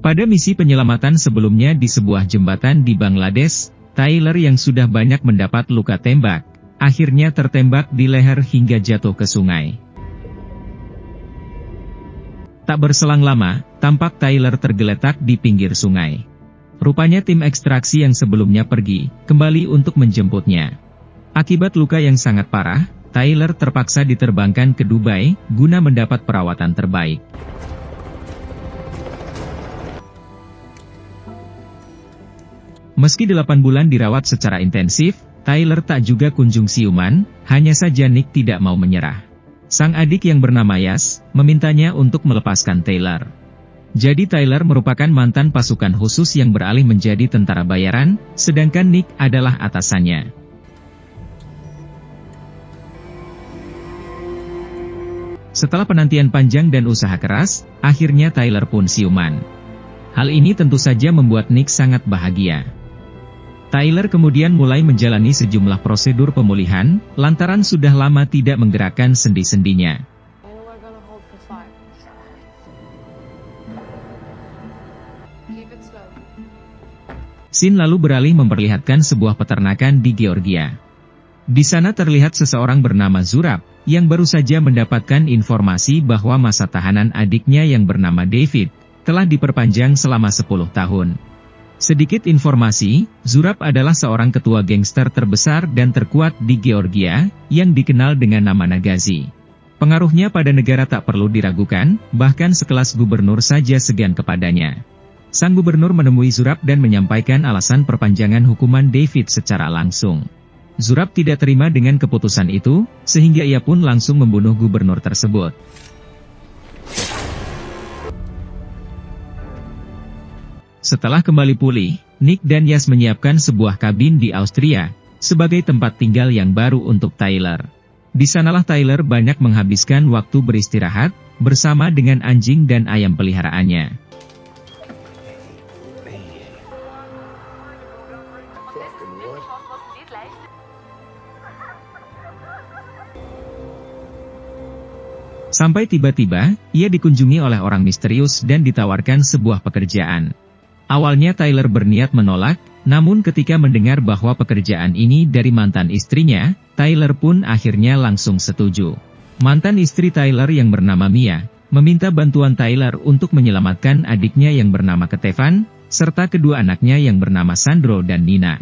Pada misi penyelamatan sebelumnya di sebuah jembatan di Bangladesh, Tyler yang sudah banyak mendapat luka tembak, akhirnya tertembak di leher hingga jatuh ke sungai. Tak berselang lama, tampak Tyler tergeletak di pinggir sungai. Rupanya tim ekstraksi yang sebelumnya pergi, kembali untuk menjemputnya. Akibat luka yang sangat parah, Tyler terpaksa diterbangkan ke Dubai, guna mendapat perawatan terbaik. Meski 8 bulan dirawat secara intensif, Tyler tak juga kunjung siuman, hanya saja Nick tidak mau menyerah. Sang adik yang bernama Yas, memintanya untuk melepaskan Tyler. Jadi Tyler merupakan mantan pasukan khusus yang beralih menjadi tentara bayaran, sedangkan Nick adalah atasannya. Setelah penantian panjang dan usaha keras, akhirnya Tyler pun siuman. Hal ini tentu saja membuat Nick sangat bahagia. Tyler kemudian mulai menjalani sejumlah prosedur pemulihan, lantaran sudah lama tidak menggerakkan sendi-sendinya. Scene lalu beralih memperlihatkan sebuah peternakan di Georgia. Di sana terlihat seseorang bernama Zurab, yang baru saja mendapatkan informasi bahwa masa tahanan adiknya yang bernama David, telah diperpanjang selama 10 tahun. Sedikit informasi, Zurab adalah seorang ketua gangster terbesar dan terkuat di Georgia, yang dikenal dengan nama Nagazi. Pengaruhnya pada negara tak perlu diragukan, bahkan sekelas gubernur saja segan kepadanya. Sang gubernur menemui Zurab dan menyampaikan alasan perpanjangan hukuman David secara langsung. Zurab tidak terima dengan keputusan itu, sehingga ia pun langsung membunuh gubernur tersebut. Setelah kembali pulih, Nick dan Yas menyiapkan sebuah kabin di Austria, sebagai tempat tinggal yang baru untuk Tyler. Di sanalah Tyler banyak menghabiskan waktu beristirahat, bersama dengan anjing dan ayam peliharaannya. Sampai tiba-tiba, ia dikunjungi oleh orang misterius dan ditawarkan sebuah pekerjaan. Awalnya Tyler berniat menolak, namun ketika mendengar bahwa pekerjaan ini dari mantan istrinya, Tyler pun akhirnya langsung setuju. Mantan istri Tyler yang bernama Mia, meminta bantuan Tyler untuk menyelamatkan adiknya yang bernama Ketevan, serta kedua anaknya yang bernama Sandro dan Nina.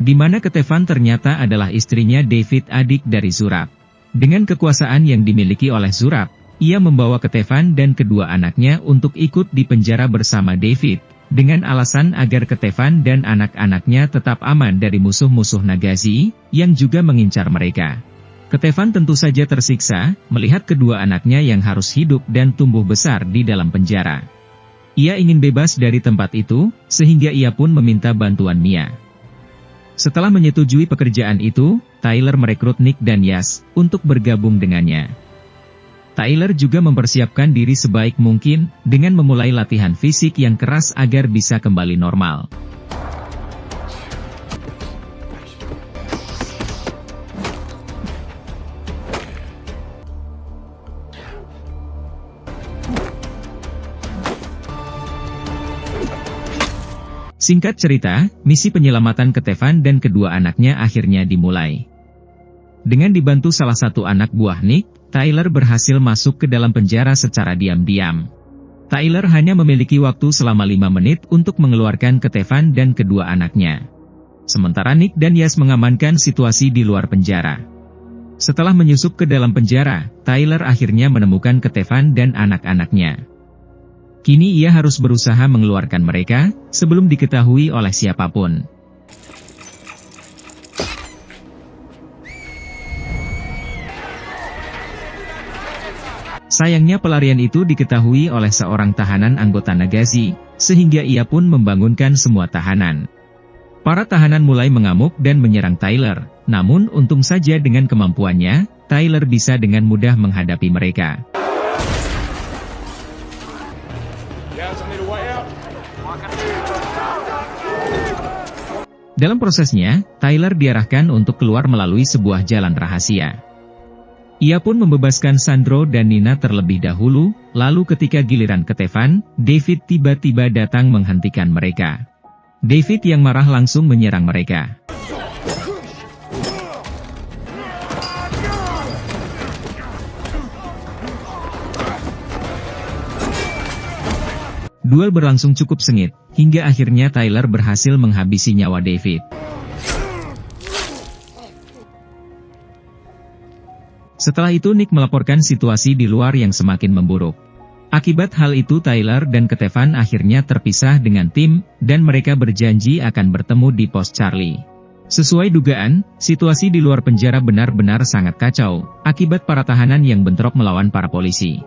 Di mana Ketevan ternyata adalah istrinya David, adik dari Zurab. Dengan kekuasaan yang dimiliki oleh Zurab, ia membawa Ketevan dan kedua anaknya untuk ikut di penjara bersama David, dengan alasan agar Ketevan dan anak-anaknya tetap aman dari musuh-musuh Nagazi, yang juga mengincar mereka. Ketevan tentu saja tersiksa, melihat kedua anaknya yang harus hidup dan tumbuh besar di dalam penjara. Ia ingin bebas dari tempat itu, sehingga ia pun meminta bantuan Mia. Setelah menyetujui pekerjaan itu, Tyler merekrut Nick dan Yas, untuk bergabung dengannya. Tyler juga mempersiapkan diri sebaik mungkin, dengan memulai latihan fisik yang keras agar bisa kembali normal. Singkat cerita, misi penyelamatan Ketevan dan kedua anaknya akhirnya dimulai. Dengan dibantu salah satu anak buah Nick, Tyler berhasil masuk ke dalam penjara secara diam-diam. Tyler hanya memiliki waktu selama 5 menit untuk mengeluarkan Ketevan dan kedua anaknya. Sementara Nick dan Yas mengamankan situasi di luar penjara. Setelah menyusup ke dalam penjara, Tyler akhirnya menemukan Ketevan dan anak-anaknya. Kini ia harus berusaha mengeluarkan mereka, sebelum diketahui oleh siapapun. Sayangnya pelarian itu diketahui oleh seorang tahanan anggota Nagazi, sehingga ia pun membangunkan semua tahanan. Para tahanan mulai mengamuk dan menyerang Tyler, namun untung saja dengan kemampuannya, Tyler bisa dengan mudah menghadapi mereka. Dalam prosesnya, Tyler diarahkan untuk keluar melalui sebuah jalan rahasia. Ia pun membebaskan Sandro dan Nina terlebih dahulu, lalu ketika giliran Kevin, David tiba-tiba datang menghentikan mereka. David yang marah langsung menyerang mereka. Duel berlangsung cukup sengit, hingga akhirnya Tyler berhasil menghabisi nyawa David. Setelah itu Nick melaporkan situasi di luar yang semakin memburuk. Akibat hal itu Tyler dan Kevin akhirnya terpisah dengan tim, dan mereka berjanji akan bertemu di pos Charlie. Sesuai dugaan, situasi di luar penjara benar-benar sangat kacau, akibat para tahanan yang bentrok melawan para polisi.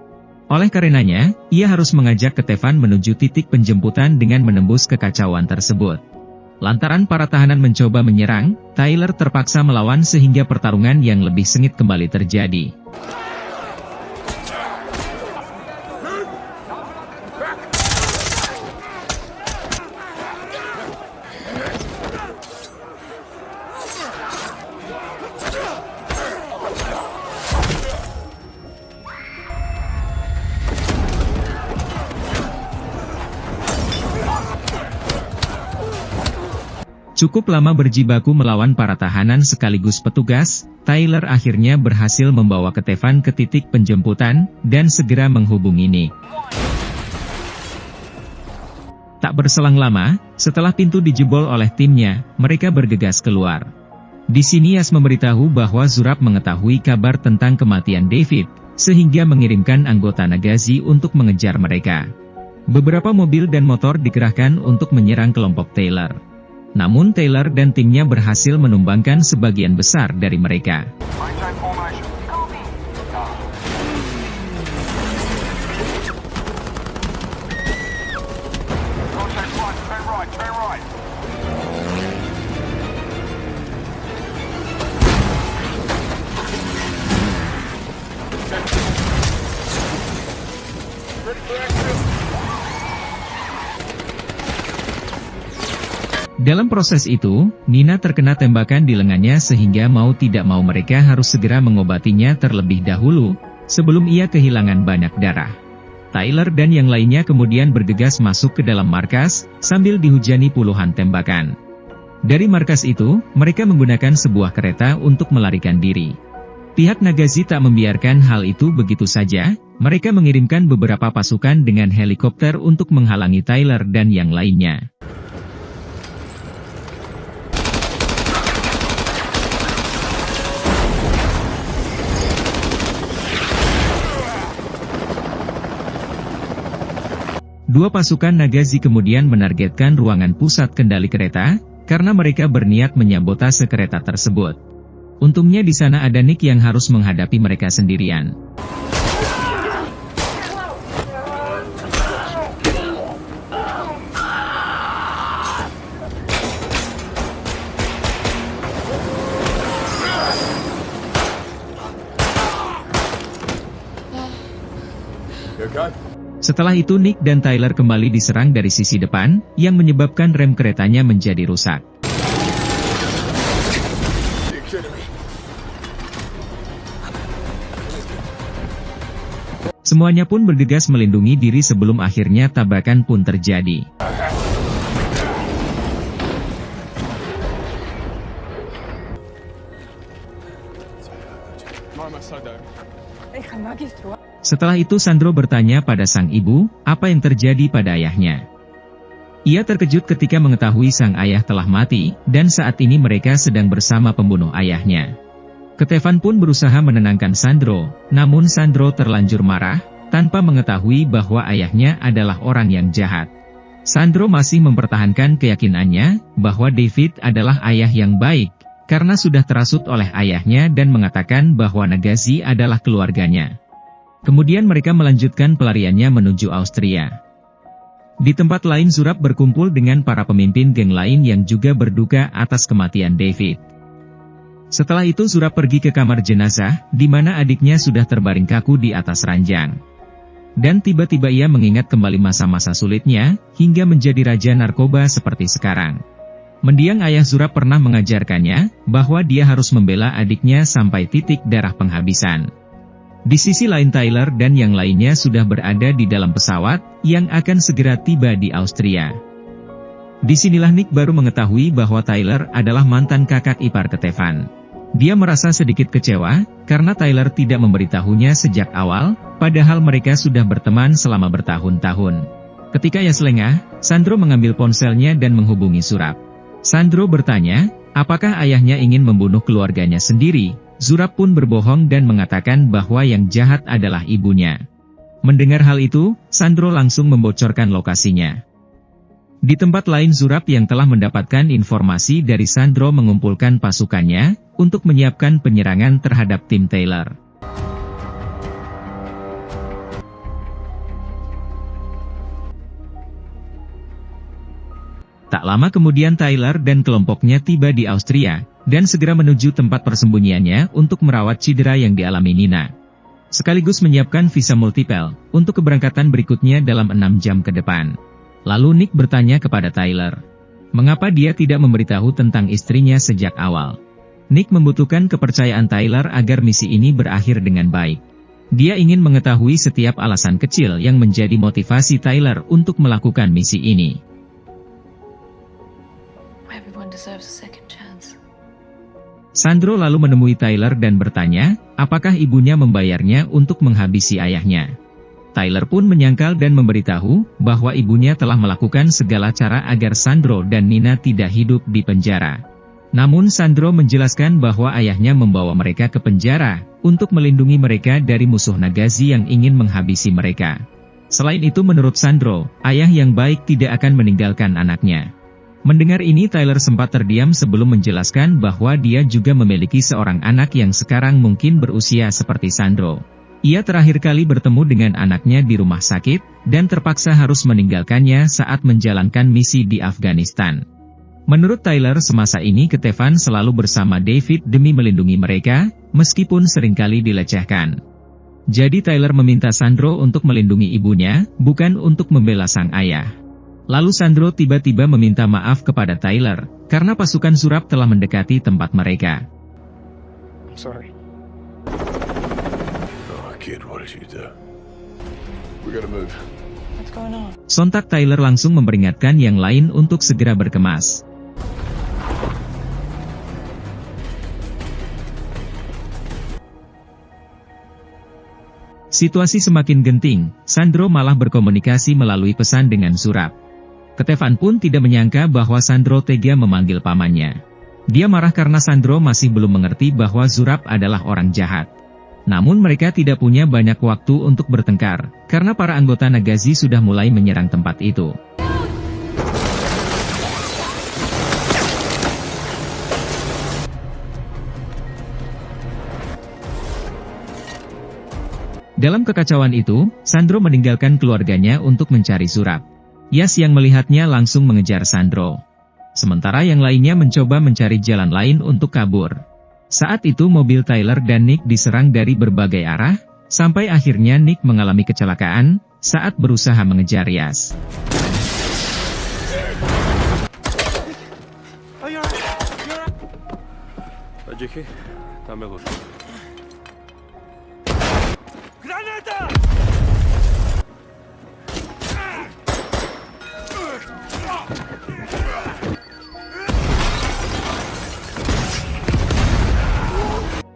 Oleh karenanya, ia harus mengajak Kevin menuju titik penjemputan dengan menembus kekacauan tersebut. Lantaran para tahanan mencoba menyerang, Tyler terpaksa melawan sehingga pertarungan yang lebih sengit kembali terjadi. Cukup lama berjibaku melawan para tahanan sekaligus petugas, Tyler akhirnya berhasil membawa Kevin ke titik penjemputan, dan segera menghubungi Nick. Tak berselang lama, setelah pintu dijebol oleh timnya, mereka bergegas keluar. Di sini Yas memberitahu bahwa Zurab mengetahui kabar tentang kematian David, sehingga mengirimkan anggota Nagazi untuk mengejar mereka. Beberapa mobil dan motor dikerahkan untuk menyerang kelompok Tyler. Namun Tyler dan timnya berhasil menumbangkan sebagian besar dari mereka. Dalam proses itu, Nina terkena tembakan di lengannya sehingga mau tidak mau mereka harus segera mengobatinya terlebih dahulu, sebelum ia kehilangan banyak darah. Tyler dan yang lainnya kemudian bergegas masuk ke dalam markas, sambil dihujani puluhan tembakan. Dari markas itu, mereka menggunakan sebuah kereta untuk melarikan diri. Pihak Nagazi tak membiarkan hal itu begitu saja, mereka mengirimkan beberapa pasukan dengan helikopter untuk menghalangi Tyler dan yang lainnya. Dua pasukan Nagazi kemudian menargetkan ruangan pusat kendali kereta, karena mereka berniat menyabotase kereta tersebut. Untungnya di sana ada Nick yang harus menghadapi mereka sendirian. Setelah itu Nick dan Tyler kembali diserang dari sisi depan, yang menyebabkan rem keretanya menjadi rusak. Semuanya pun bergegas melindungi diri sebelum akhirnya tabrakan pun terjadi. Setelah itu Sandro bertanya pada sang ibu, apa yang terjadi pada ayahnya. Ia terkejut ketika mengetahui sang ayah telah mati, dan saat ini mereka sedang bersama pembunuh ayahnya. Kevin pun berusaha menenangkan Sandro, namun Sandro terlanjur marah, tanpa mengetahui bahwa ayahnya adalah orang yang jahat. Sandro masih mempertahankan keyakinannya, bahwa David adalah ayah yang baik, karena sudah terasut oleh ayahnya dan mengatakan bahwa Nagazi adalah keluarganya. Kemudian mereka melanjutkan pelariannya menuju Austria. Di tempat lain Zurab berkumpul dengan para pemimpin geng lain yang juga berduka atas kematian David. Setelah itu Zurab pergi ke kamar jenazah, di mana adiknya sudah terbaring kaku di atas ranjang. Dan tiba-tiba ia mengingat kembali masa-masa sulitnya, hingga menjadi raja narkoba seperti sekarang. Mendiang ayah Zurab pernah mengajarkannya, bahwa dia harus membela adiknya sampai titik darah penghabisan. Di sisi lain Tyler dan yang lainnya sudah berada di dalam pesawat, yang akan segera tiba di Austria. Disinilah Nick baru mengetahui bahwa Tyler adalah mantan kakak ipar Kevin. Dia merasa sedikit kecewa, karena Tyler tidak memberitahunya sejak awal, padahal mereka sudah berteman selama bertahun-tahun. Ketika ia selengah, Sandro mengambil ponselnya dan menghubungi Zurab. Sandro bertanya, apakah ayahnya ingin membunuh keluarganya sendiri? Zurab pun berbohong dan mengatakan bahwa yang jahat adalah ibunya. Mendengar hal itu, Sandro langsung membocorkan lokasinya. Di tempat lain Zurab yang telah mendapatkan informasi dari Sandro mengumpulkan pasukannya, untuk menyiapkan penyerangan terhadap tim Tyler. Tak lama kemudian Tyler dan kelompoknya tiba di Austria, dan segera menuju tempat persembunyiannya untuk merawat cedera yang dialami Nina. Sekaligus menyiapkan visa multiple, untuk keberangkatan berikutnya dalam 6 jam ke depan. Lalu Nick bertanya kepada Tyler, mengapa dia tidak memberitahu tentang istrinya sejak awal. Nick membutuhkan kepercayaan Tyler agar misi ini berakhir dengan baik. Dia ingin mengetahui setiap alasan kecil yang menjadi motivasi Tyler untuk melakukan misi ini. Sandro lalu menemui Tyler dan bertanya, apakah ibunya membayarnya untuk menghabisi ayahnya. Tyler pun menyangkal dan memberitahu, bahwa ibunya telah melakukan segala cara agar Sandro dan Nina tidak hidup di penjara. Namun Sandro menjelaskan bahwa ayahnya membawa mereka ke penjara, untuk melindungi mereka dari musuh Nagazi yang ingin menghabisi mereka. Selain itu menurut Sandro, ayah yang baik tidak akan meninggalkan anaknya. Mendengar ini Tyler sempat terdiam sebelum menjelaskan bahwa dia juga memiliki seorang anak yang sekarang mungkin berusia seperti Sandro. Ia terakhir kali bertemu dengan anaknya di rumah sakit, dan terpaksa harus meninggalkannya saat menjalankan misi di Afghanistan. Menurut Tyler semasa ini Kevin selalu bersama David demi melindungi mereka, meskipun seringkali dilecehkan. Jadi Tyler meminta Sandro untuk melindungi ibunya, bukan untuk membela sang ayah. Lalu Sandro tiba-tiba meminta maaf kepada Tyler, karena pasukan Zurab telah mendekati tempat mereka. I'm sorry. Oh, kid, what did you do? We gotta move. What's going on? Sontak Tyler langsung memperingatkan yang lain untuk segera berkemas. Situasi semakin genting, Sandro malah berkomunikasi melalui pesan dengan Zurab. Kevin pun tidak menyangka bahwa Sandro tega memanggil pamannya. Dia marah karena Sandro masih belum mengerti bahwa Zurab adalah orang jahat. Namun mereka tidak punya banyak waktu untuk bertengkar, karena para anggota Nagazi sudah mulai menyerang tempat itu. Dalam kekacauan itu, Sandro meninggalkan keluarganya untuk mencari Zurab. Yas yang melihatnya langsung mengejar Sandro. Sementara yang lainnya mencoba mencari jalan lain untuk kabur. Saat itu mobil Tyler dan Nick diserang dari berbagai arah, sampai akhirnya Nick mengalami kecelakaan, saat berusaha mengejar Yas.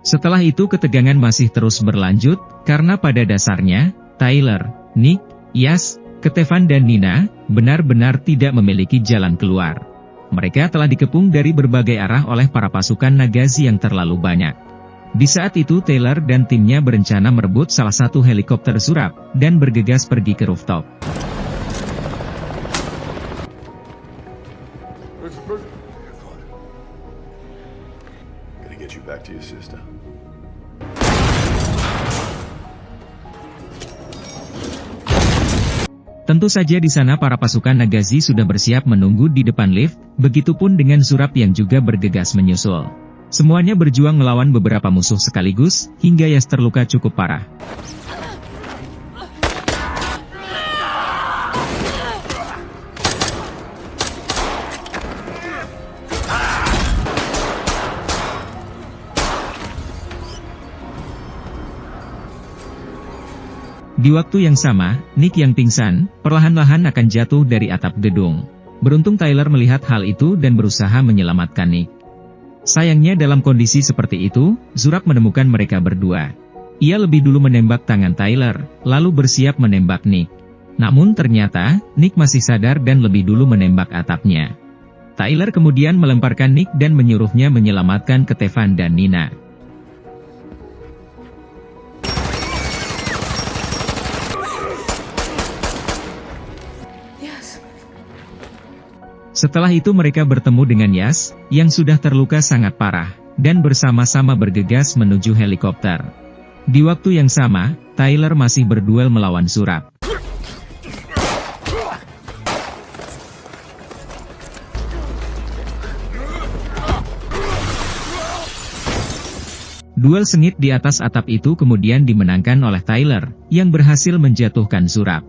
Setelah itu ketegangan masih terus berlanjut, karena pada dasarnya, Tyler, Nick, Yas, Kevin dan Nina, benar-benar tidak memiliki jalan keluar. Mereka telah dikepung dari berbagai arah oleh para pasukan Nagazi yang terlalu banyak. Di saat itu Tyler dan timnya berencana merebut salah satu helikopter Zurab, dan bergegas pergi ke rooftop. Gotta get you back to your sister. Tentu saja di sana para pasukan Nagazi sudah bersiap menunggu di depan lift, begitupun dengan Zurab yang juga bergegas menyusul. Semuanya berjuang melawan beberapa musuh sekaligus, hingga Yas terluka cukup parah. Di waktu yang sama, Nick yang pingsan, perlahan-lahan akan jatuh dari atap gedung. Beruntung Tyler melihat hal itu dan berusaha menyelamatkan Nick. Sayangnya dalam kondisi seperti itu, Zurab menemukan mereka berdua. Ia lebih dulu menembak tangan Tyler, lalu bersiap menembak Nick. Namun ternyata, Nick masih sadar dan lebih dulu menembak atapnya. Tyler kemudian melemparkan Nick dan menyuruhnya menyelamatkan Kevin dan Nina. Setelah itu mereka bertemu dengan Yas, yang sudah terluka sangat parah, dan bersama-sama bergegas menuju helikopter. Di waktu yang sama, Tyler masih berduel melawan Zurab. Duel sengit di atas atap itu kemudian dimenangkan oleh Tyler, yang berhasil menjatuhkan Zurab.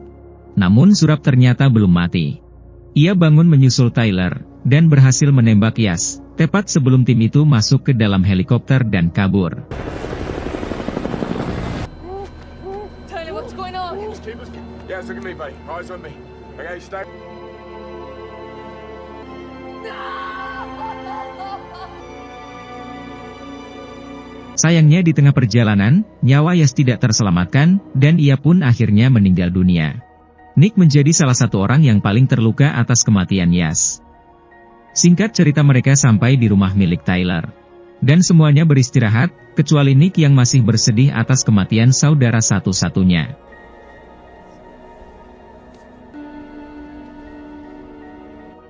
Namun Zurab ternyata belum mati. Ia bangun menyusul Tyler, dan berhasil menembak Yas, tepat sebelum tim itu masuk ke dalam helikopter dan kabur. Tyler, what's going on? Yeah, look at me, buddy. Eyes on me. Okay, stay. Sayangnya di tengah perjalanan, nyawa Yas tidak terselamatkan, dan ia pun akhirnya meninggal dunia. Nick menjadi salah satu orang yang paling terluka atas kematian Yas. Singkat cerita mereka sampai di rumah milik Tyler. Dan semuanya beristirahat, kecuali Nick yang masih bersedih atas kematian saudara satu-satunya.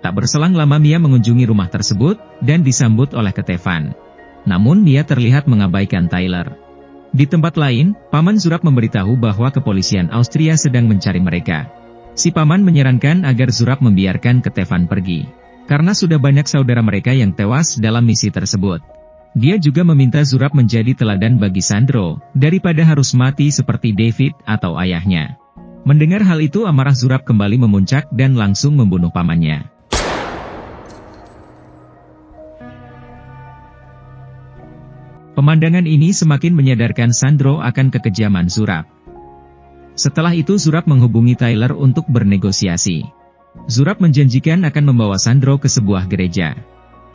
Tak berselang lama Mia mengunjungi rumah tersebut, dan disambut oleh Kevin. Namun Mia terlihat mengabaikan Tyler. Di tempat lain, Paman Zurab memberitahu bahwa kepolisian Austria sedang mencari mereka. Si Paman menyarankan agar Zurab membiarkan Kevin pergi. Karena sudah banyak saudara mereka yang tewas dalam misi tersebut. Dia juga meminta Zurab menjadi teladan bagi Sandro, daripada harus mati seperti David atau ayahnya. Mendengar hal itu amarah Zurab kembali memuncak dan langsung membunuh pamannya. Pemandangan ini semakin menyadarkan Sandro akan kekejaman Zurab. Setelah itu Zurab menghubungi Tyler untuk bernegosiasi. Zurab menjanjikan akan membawa Sandro ke sebuah gereja.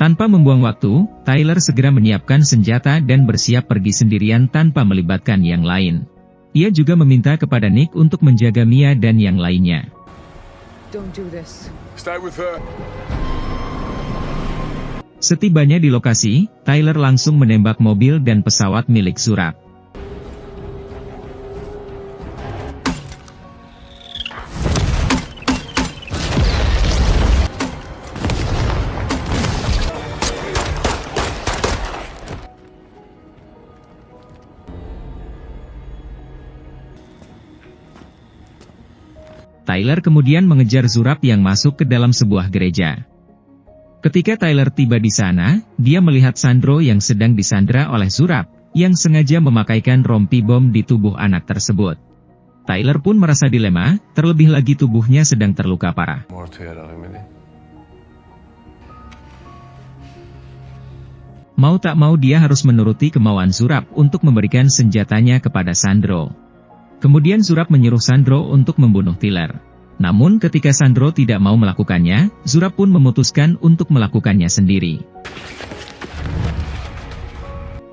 Tanpa membuang waktu, Tyler segera menyiapkan senjata dan bersiap pergi sendirian tanpa melibatkan yang lain. Ia juga meminta kepada Nick untuk menjaga Mia dan yang lainnya. Don't do this. Stay with her. Setibanya di lokasi, Tyler langsung menembak mobil dan pesawat milik Zurab. Tyler kemudian mengejar Zurab yang masuk ke dalam sebuah gereja. Ketika Tyler tiba di sana, dia melihat Sandro yang sedang disandra oleh Zurab, yang sengaja memakaikan rompi bom di tubuh anak tersebut. Tyler pun merasa dilema, terlebih lagi tubuhnya sedang terluka parah. Mau tak mau dia harus menuruti kemauan Zurab untuk memberikan senjatanya kepada Sandro. Kemudian Zurab menyuruh Sandro untuk membunuh Tyler. Namun ketika Sandro tidak mau melakukannya, Zurab pun memutuskan untuk melakukannya sendiri.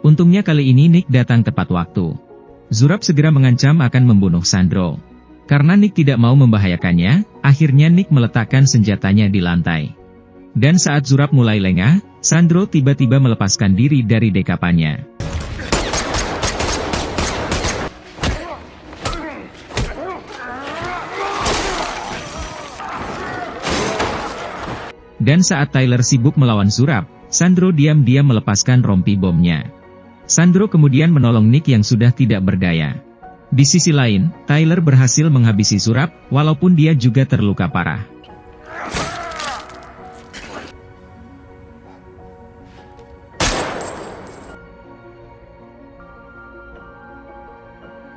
Untungnya kali ini Nick datang tepat waktu. Zurab segera mengancam akan membunuh Sandro. Karena Nick tidak mau membahayakannya, akhirnya Nick meletakkan senjatanya di lantai. Dan saat Zurab mulai lengah, Sandro tiba-tiba melepaskan diri dari dekapannya. Dan saat Tyler sibuk melawan Zurab, Sandro diam-diam melepaskan rompi bomnya. Sandro kemudian menolong Nick yang sudah tidak berdaya. Di sisi lain, Tyler berhasil menghabisi Zurab, walaupun dia juga terluka parah.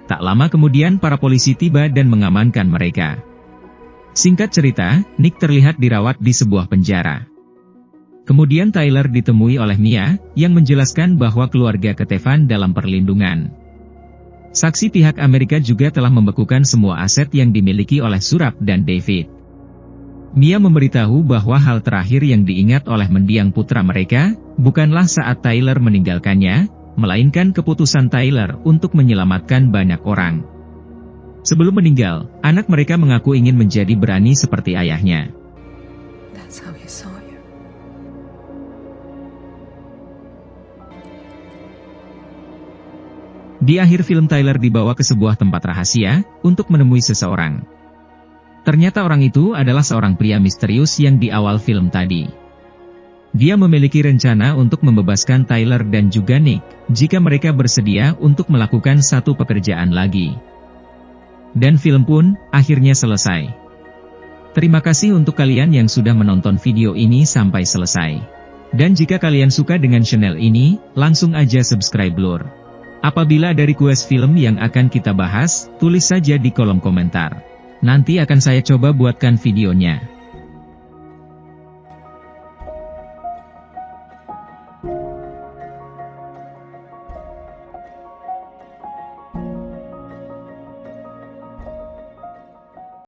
Tak lama kemudian para polisi tiba dan mengamankan mereka. Singkat cerita, Nick terlihat dirawat di sebuah penjara. Kemudian Tyler ditemui oleh Mia, yang menjelaskan bahwa keluarga Kevin dalam perlindungan. Saksi pihak Amerika juga telah membekukan semua aset yang dimiliki oleh Surab dan David. Mia memberitahu bahwa hal terakhir yang diingat oleh mendiang putra mereka, bukanlah saat Tyler meninggalkannya, melainkan keputusan Tyler untuk menyelamatkan banyak orang. Sebelum meninggal, anak mereka mengaku ingin menjadi berani seperti ayahnya. That's how he saw you. Di akhir film Tyler dibawa ke sebuah tempat rahasia, untuk menemui seseorang. Ternyata orang itu adalah seorang pria misterius yang di awal film tadi. Dia memiliki rencana untuk membebaskan Tyler dan juga Nick, jika mereka bersedia untuk melakukan satu pekerjaan lagi. Dan film pun, akhirnya selesai. Terima kasih untuk kalian yang sudah menonton video ini sampai selesai. Dan jika kalian suka dengan channel ini, langsung aja subscribe lur. Apabila ada request film yang akan kita bahas, tulis saja di kolom komentar. Nanti akan saya coba buatkan videonya.